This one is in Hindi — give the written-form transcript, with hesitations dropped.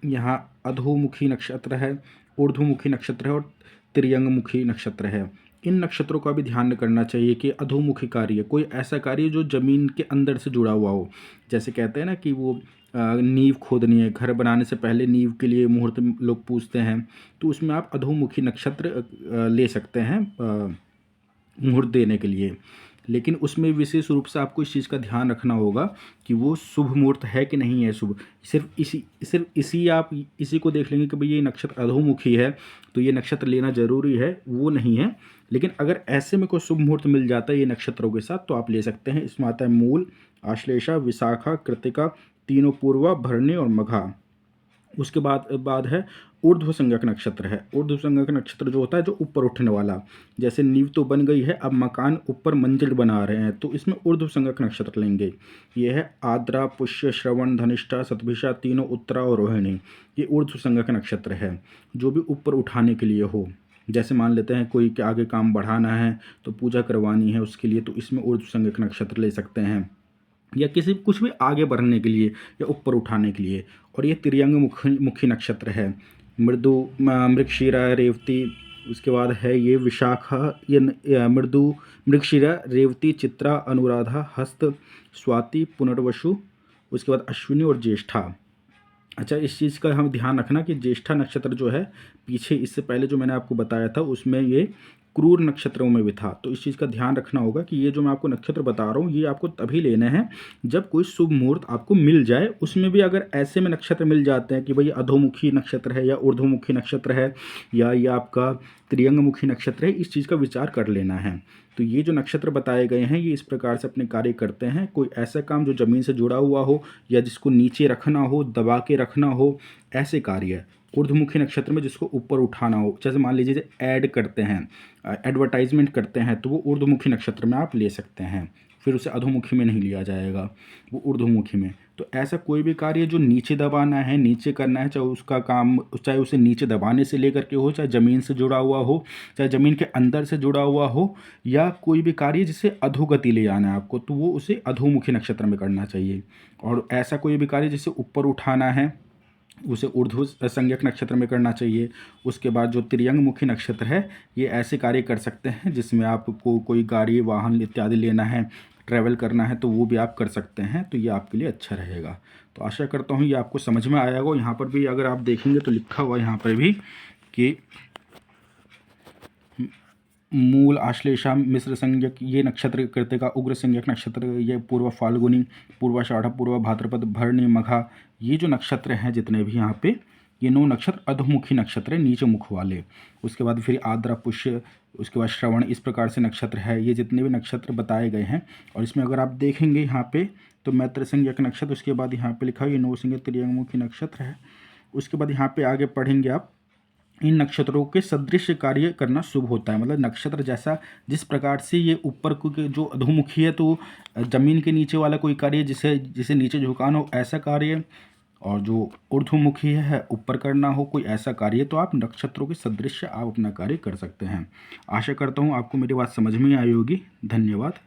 यहाँ अधोमुखी नक्षत्र है, ऊर्ध्वमुखी नक्षत्र है और त्रियंगमुखी नक्षत्र है। इन नक्षत्रों का भी ध्यान करना चाहिए कि अधोमुखी कार्य, कोई ऐसा कार्य जो जमीन के अंदर से जुड़ा हुआ हो। जैसे कहते हैं ना कि वो नींव खोदनी है, घर बनाने से पहले नींव के लिए मुहूर्त लोग पूछते हैं, तो उसमें आप अधोमुखी नक्षत्र ले सकते हैं मुहूर्त देने के लिए। लेकिन उसमें विशेष रूप से आपको इस चीज़ का ध्यान रखना होगा कि वो शुभ मुहूर्त है कि नहीं है शुभ। सिर्फ इसी को देख लेंगे कि भाई ये नक्षत्र अधोमुखी है तो ये नक्षत्र लेना जरूरी है, वो नहीं है। लेकिन अगर ऐसे में कोई शुभ मुहूर्त मिल जाता है ये नक्षत्रों के साथ तो आप ले सकते हैं। इसमें आता है मूल, आश्लेषा, विशाखा, कृतिका, तीनों पूर्वा, भरणी और मघा। उसके बाद है ऊर्ध्व संज्ञक नक्षत्र है। ऊर्ध्व संज्ञक नक्षत्र जो होता है जो ऊपर उठने वाला, जैसे नींव तो बन गई है, अब मकान ऊपर मंजिल बना रहे हैं, तो इसमें ऊर्ध्व संज्ञक नक्षत्र लेंगे। ये है आद्रा, पुष्य, श्रवण, धनिष्ठा, शतभिषा, तीनों उत्तरा और रोहिणी। ये ऊर्ध्व संज्ञक नक्षत्र है जो भी ऊपर उठाने के लिए हो। जैसे मान लेते हैं कोई के आगे काम बढ़ाना है तो पूजा करवानी है उसके लिए, तो इसमें ऊर्ध्व संज्ञक नक्षत्र ले सकते हैं, या किसी कुछ भी आगे बढ़ने के लिए या ऊपर उठाने के लिए। और ये त्रियंग मुखी नक्षत्र है। मृदु, मृगशिरा, रेवती, उसके बाद है ये विशाखा, ये मृदु, मृगशिरा, रेवती, चित्रा, अनुराधा, हस्त, स्वाति, पुनर्वसु, उसके बाद अश्विनी और ज्येष्ठा। अच्छा, इस चीज़ का हम ध्यान रखना कि ज्येष्ठा नक्षत्र जो है पीछे इससे पहले जो मैंने आपको बताया था उसमें ये क्रूर नक्षत्रों में भी था, तो इस चीज़ का ध्यान रखना होगा कि ये जो मैं आपको नक्षत्र बता रहा हूँ ये आपको तभी लेने हैं जब कोई शुभ मुहूर्त आपको मिल जाए। उसमें भी अगर ऐसे में नक्षत्र मिल जाते हैं कि भाई अधोमुखी नक्षत्र है या ऊर्ध्वमुखी नक्षत्र है या ये आपका त्रियंगमुखी नक्षत्र है, इस चीज़ का विचार कर लेना है। तो ये जो नक्षत्र बताए गए हैं ये इस प्रकार से अपने कार्य करते हैं। कोई ऐसा काम जो ज़मीन से जुड़ा हुआ हो या जिसको नीचे रखना हो, दबा के रखना हो, ऐसे कार्य। ऊर्ध्वमुखी नक्षत्र में जिसको ऊपर उठाना हो, जैसे मान लीजिए ऐड करते हैं, एडवर्टाइजमेंट करते हैं, तो वो ऊर्ध्वमुखी नक्षत्र में आप ले सकते हैं, फिर उसे अधोमुखी में नहीं लिया जाएगा, वो ऊर्ध्वमुखी में। तो ऐसा कोई भी कार्य जो नीचे दबाना है, नीचे करना है, चाहे उसका काम, चाहे उसे नीचे दबाने से लेकर के हो, चाहे ज़मीन से जुड़ा हुआ हो, चाहे ज़मीन के अंदर से जुड़ा हुआ हो, या कोई भी कार्य जिसे अधोगति ले जाना है आपको, तो वो उसे अधोमुखी नक्षत्र में करना चाहिए। और ऐसा कोई भी कार्य जिसे ऊपर उठाना है उसे ऊर्ध्व संज्ञक नक्षत्र में करना चाहिए। उसके बाद जो त्रियंगमुखी नक्षत्र है ये ऐसे कार्य कर सकते हैं जिसमें आपको कोई गाड़ी, वाहन इत्यादि लेना है, ट्रैवल करना है, तो वो भी आप कर सकते हैं। तो ये आपके लिए अच्छा रहेगा। तो आशा करता हूँ ये आपको समझ में आया होगा। यहाँ पर भी अगर आप देखेंगे तो लिखा हुआ यहाँ पर भी कि मूल, आश्लेषा, मिश्र संज्ञक ये नक्षत्र कृतिका, उग्र संज्ञक नक्षत्र ये पूर्व फाल्गुनी, पूर्वाषाढ़ा, पूर्व भाद्रपद, भरणी, मघा, ये जो नक्षत्र हैं जितने भी यहाँ पे, ये 9 नक्षत्र अधोमुखी नक्षत्र है, नीचे मुख वाले। उसके बाद फिर आद्रा, पुष्य, उसके बाद श्रवण, इस प्रकार से नक्षत्र है। ये जितने भी नक्षत्र बताए गए हैं, और इसमें अगर आप देखेंगे यहाँ पे तो मैत्र संज्ञक नक्षत्र, उसके बाद यहाँ पे लिखा है ये 9 संज्ञक त्रियंगमुखी नक्षत्र है। उसके बाद यहाँ पे आगे पढ़ेंगे आप, इन नक्षत्रों के सदृश कार्य करना शुभ होता है। मतलब नक्षत्र जैसा, जिस प्रकार से ये ऊपर के जो अधोमुखी है तो जमीन के नीचे वाला कोई कार्य जिसे नीचे झुकाना हो ऐसा कार्य, और जो ऊर्ध्वमुखी है ऊपर करना हो कोई ऐसा कार्य, तो आप नक्षत्रों के सदृश आप अपना कार्य कर सकते हैं। आशा करता हूँ आपको मेरी बात समझ में आई होगी। धन्यवाद।